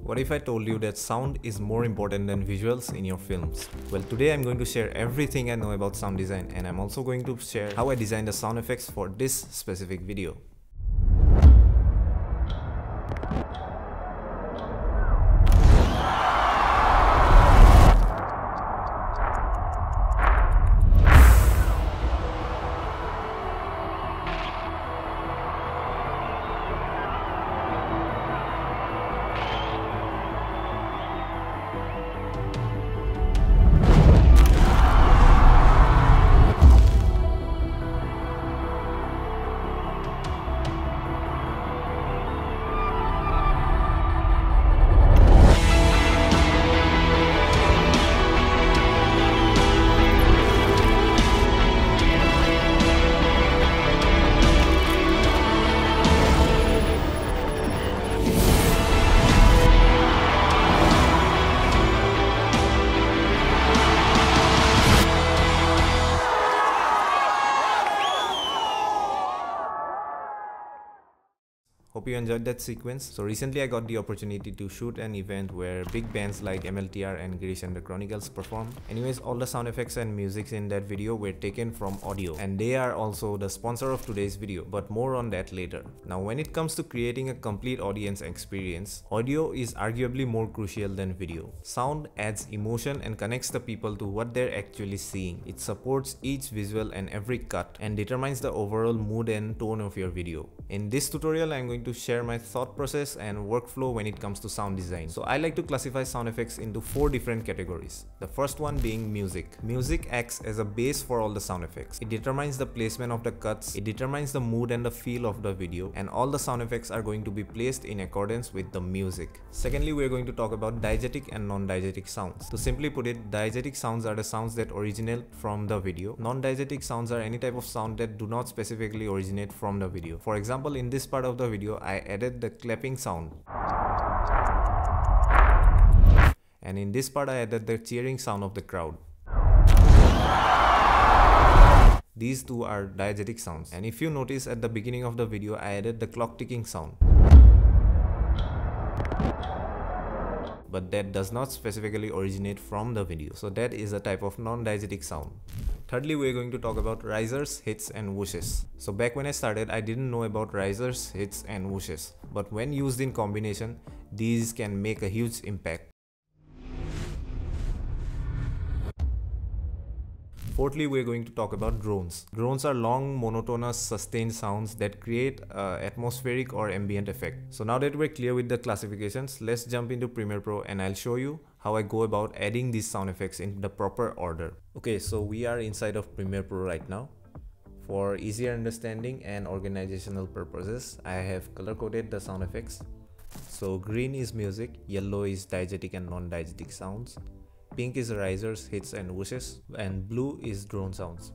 What if I told you that sound is more important than visuals in your films? Well, today I'm going to share everything I know about sound design, and I'm also going to share how I designed the sound effects for this specific video. Hope you enjoyed that sequence. So recently I got the opportunity to shoot an event where big bands like MLTR and Girish and the Chronicles performed. Anyways, all the sound effects and music in that video were taken from audio, and they are also the sponsor of today's video, but more on that later. Now when it comes to creating a complete audience experience, audio is arguably more crucial than video. Sound adds emotion and connects the people to what they're actually seeing. It supports each visual and every cut and determines the overall mood and tone of your video. In this tutorial, I'm going to share my thought process and workflow when it comes to sound design. So I like to classify sound effects into 4 different categories. The first one being music. Music acts as a base for all the sound effects. It determines the placement of the cuts, it determines the mood and the feel of the video, and all the sound effects are going to be placed in accordance with the music. Secondly, we're going to talk about diegetic and non-diegetic sounds. To simply put it, diegetic sounds are the sounds that originate from the video. Non-diegetic sounds are any type of sound that do not specifically originate from the video. For example, in this part of the video, I added the clapping sound. And in this part, I added the cheering sound of the crowd. These two are diegetic sounds. And if you notice at the beginning of the video, I added the clock ticking sound. But that does not specifically originate from the video. So that is a type of non-diegetic sound. Thirdly, we're going to talk about risers, hits and whooshes. So back when I started, I didn't know about risers, hits and whooshes. But when used in combination, these can make a huge impact. Fourthly, we're going to talk about drones. Drones are long, monotonous, sustained sounds that create an atmospheric or ambient effect. So now that we're clear with the classifications, let's jump into Premiere Pro and I'll show you how I go about adding these sound effects in the proper order. Okay, so we are inside of Premiere Pro right now. For easier understanding and organizational purposes, I have color-coded the sound effects. So green is music, yellow is diegetic and non-diegetic sounds, pink is risers, hits and whooshes, and blue is drone sounds.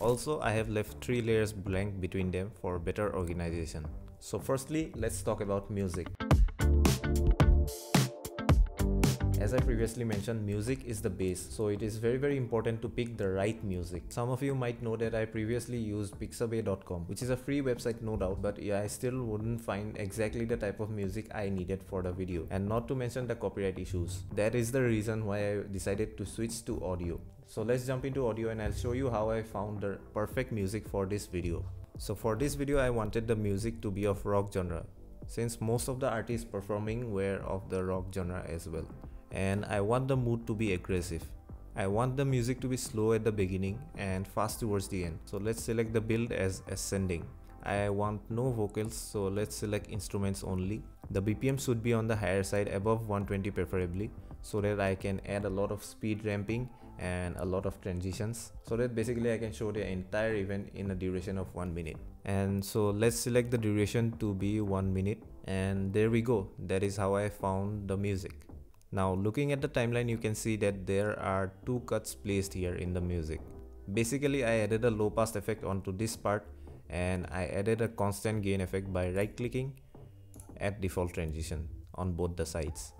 Also, I have left 3 layers blank between them for better organization. So firstly, let's talk about music. As I previously mentioned, music is the base, so it is very important to pick the right music. Some of you might know that I previously used pixabay.com, which is a free website no doubt, but yeah, I still wouldn't find exactly the type of music I needed for the video, and not to mention the copyright issues. That is the reason why I decided to switch to audio. So let's jump into audio and I'll show you how I found the perfect music for this video. So for this video, I wanted the music to be of rock genre, since most of the artists performing were of the rock genre as well. And I want the mood to be aggressive. I want the music to be slow at the beginning and fast towards the end. So let's select the build as ascending. I want no vocals, so let's select instruments only. The BPM should be on the higher side, above 120 preferably, so that I can add a lot of speed ramping and a lot of transitions, so that basically I can show the entire event in a duration of 1 minute. And so let's select the duration to be 1 minute, and there we go. That is how I found the music. Now looking at the timeline, you can see that there are 2 cuts placed here in the music. Basically, I added a low pass effect onto this part, and I added a constant gain effect by right clicking at default transition on both the sides.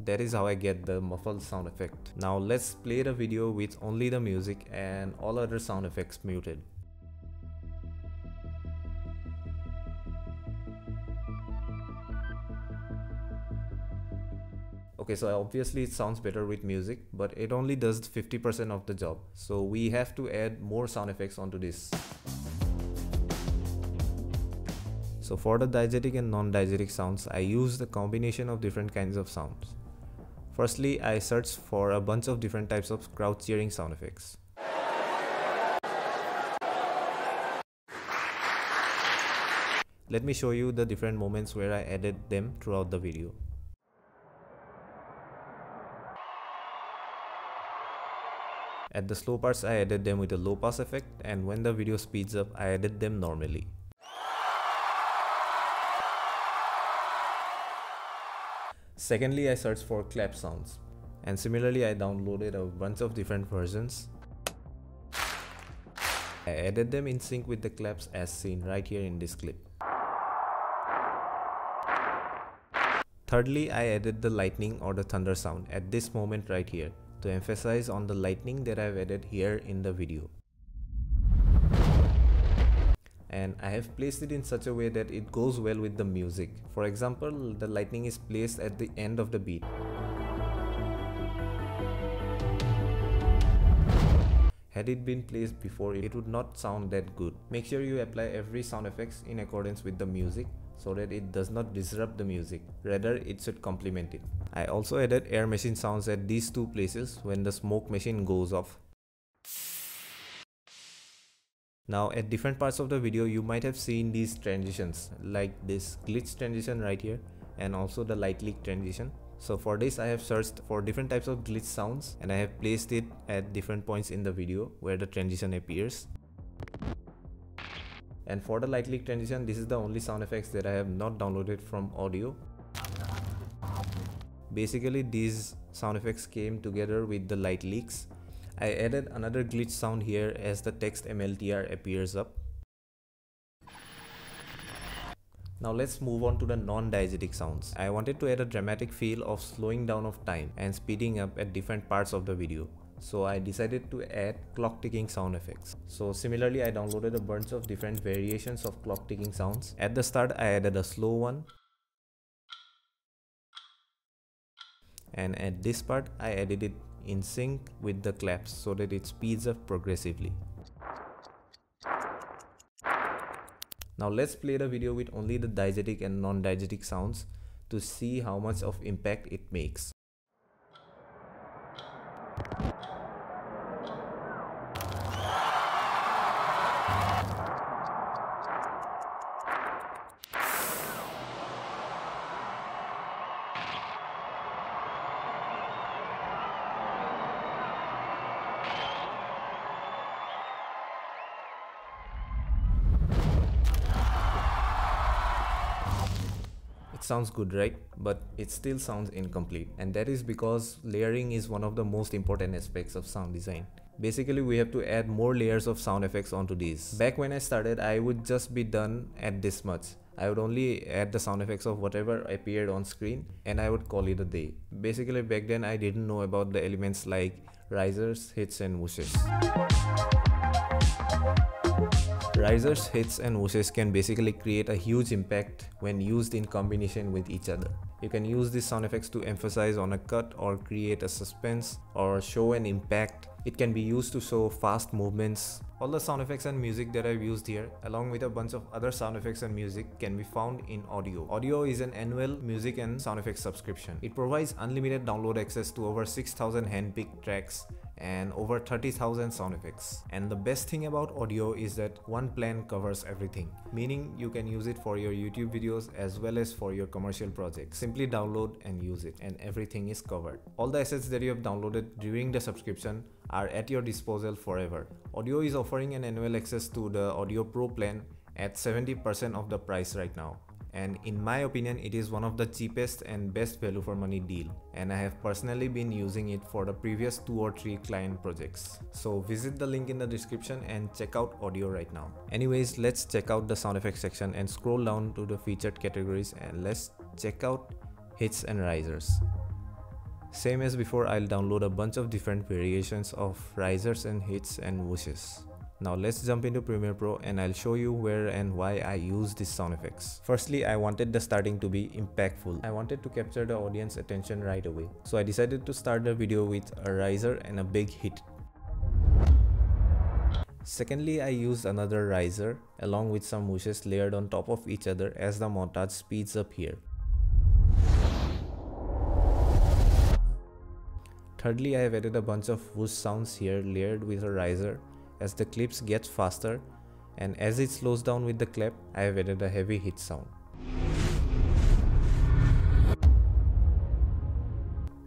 That is how I get the muffled sound effect. Now let's play the video with only the music and all other sound effects muted. Okay, so obviously it sounds better with music, but it only does 50% of the job. So we have to add more sound effects onto this. So for the diegetic and non-diegetic sounds, I use the combination of different kinds of sounds. Firstly, I searched for a bunch of different types of crowd cheering sound effects. Let me show you the different moments where I added them throughout the video. At the slow parts, I added them with a low pass effect, and when the video speeds up, I added them normally. Secondly, I searched for clap sounds, and similarly I downloaded a bunch of different versions. I added them in sync with the claps as seen right here in this clip. Thirdly, I added the lightning or the thunder sound at this moment right here to emphasize on the lightning that I've added here in the video. And I have placed it in such a way that it goes well with the music. For example, the lightning is placed at the end of the beat. Had it been placed before, it would not sound that good. Make sure you apply every sound effects in accordance with the music so that it does not disrupt the music. Rather, it should complement it. I also added air machine sounds at these two places when the smoke machine goes off. Now at different parts of the video, you might have seen these transitions, like this glitch transition right here and also the light leak transition. So for this, I have searched for different types of glitch sounds and I have placed it at different points in the video where the transition appears. And for the light leak transition, this is the only sound effects that I have not downloaded from audio. Basically, these sound effects came together with the light leaks. I added another glitch sound here as the text MLTR appears up. Now let's move on to the non-diegetic sounds. I wanted to add a dramatic feel of slowing down of time and speeding up at different parts of the video. So I decided to add clock ticking sound effects. So similarly, I downloaded a bunch of different variations of clock ticking sounds. At the start, I added a slow one. And at this part, I added it in sync with the claps so that it speeds up progressively. Now let's play the video with only the diegetic and non-diegetic sounds to see how much of impact it makes. It sounds good, right? But it still sounds incomplete, and that is because layering is one of the most important aspects of sound design. Basically, we have to add more layers of sound effects onto these. Back when I started, I would just be done at this much. I would only add the sound effects of whatever appeared on screen and I would call it a day. Basically, back then I didn't know about the elements like risers, hits and whooshes. Risers, hits and whooshes can basically create a huge impact when used in combination with each other. You can use these sound effects to emphasize on a cut or create a suspense or show an impact. It can be used to show fast movements. All the sound effects and music that I've used here, along with a bunch of other sound effects and music, can be found in Audio. Audio is an annual music and sound effects subscription. It provides unlimited download access to over 6,000 handpicked tracks and over 30,000 sound effects. And the best thing about Audio is that one plan covers everything, meaning you can use it for your YouTube videos as well as for your commercial projects. Simply download and use it and everything is covered. All the assets that you have downloaded during the subscription are at your disposal forever. Audio is offering an annual access to the Audio Pro plan at 70% of the price right now. And in my opinion, it is one of the cheapest and best value for money deal, and I have personally been using it for the previous 2 or 3 client projects. So visit the link in the description and check out Audio right now. Anyways, let's check out the sound effects section and scroll down to the featured categories and let's check out hits and risers. Same as before, I'll download a bunch of different variations of risers and hits and whooshes. Now let's jump into Premiere Pro and I'll show you where and why I use these sound effects. Firstly, I wanted the starting to be impactful. I wanted to capture the audience attention right away. So I decided to start the video with a riser and a big hit. Secondly, I used another riser along with some whooshes layered on top of each other as the montage speeds up here. Thirdly, I have added a bunch of whoosh sounds here layered with a riser as the clips get faster, and as it slows down with the clap, I have added a heavy hit sound.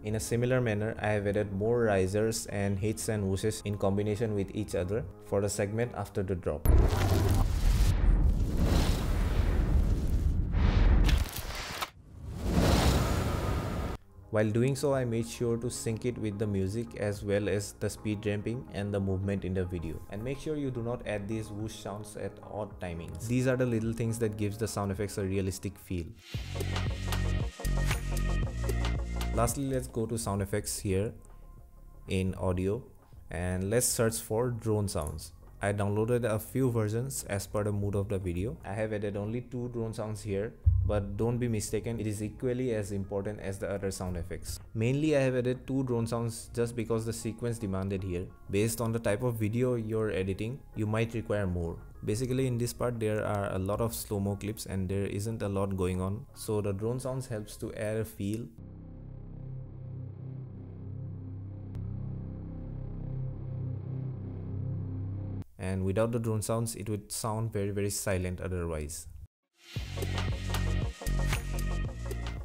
In a similar manner, I have added more risers and hits and whooshes in combination with each other for the segment after the drop. While doing so, I made sure to sync it with the music as well as the speed ramping and the movement in the video. And make sure you do not add these whoosh sounds at odd timings. These are the little things that gives the sound effects a realistic feel. Lastly, let's go to sound effects here in audio and let's search for drone sounds. I downloaded a few versions as per the mood of the video. I have added only 2 drone sounds here, but don't be mistaken, it is equally as important as the other sound effects. Mainly I have added 2 drone sounds just because the sequence demanded here. Based on the type of video you're editing, you might require more. Basically in this part there are a lot of slow-mo clips and there isn't a lot going on, so the drone sounds helps to add a feel. And without the drone sounds, it would sound very silent otherwise.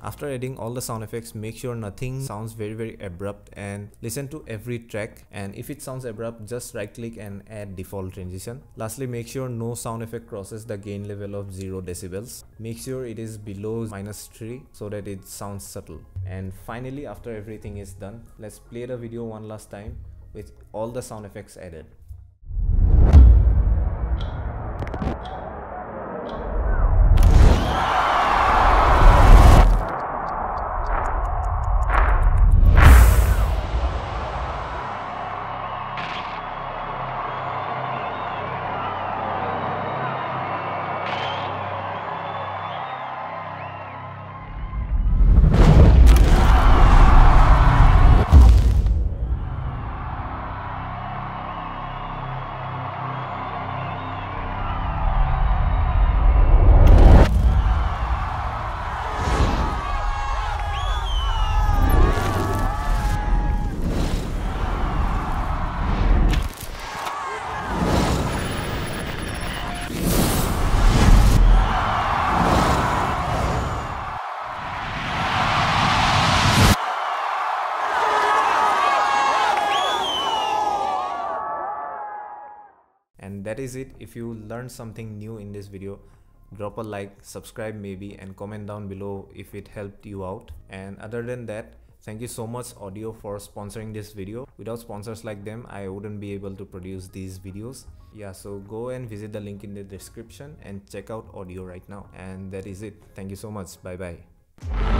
After adding all the sound effects, make sure nothing sounds very abrupt and listen to every track, and if it sounds abrupt, just right click and add default transition. Lastly, make sure no sound effect crosses the gain level of 0 decibels. Make sure it is below -3 so that it sounds subtle. And finally, after everything is done, let's play the video one last time with all the sound effects added. And that is it. If you learned something new in this video, drop a like, subscribe maybe, and comment down below if it helped you out. And other than that, thank you so much Audio for sponsoring this video. Without sponsors like them, I wouldn't be able to produce these videos. Yeah, so go and visit the link in the description and check out Audio right now. And that is it. Thank you so much. Bye bye.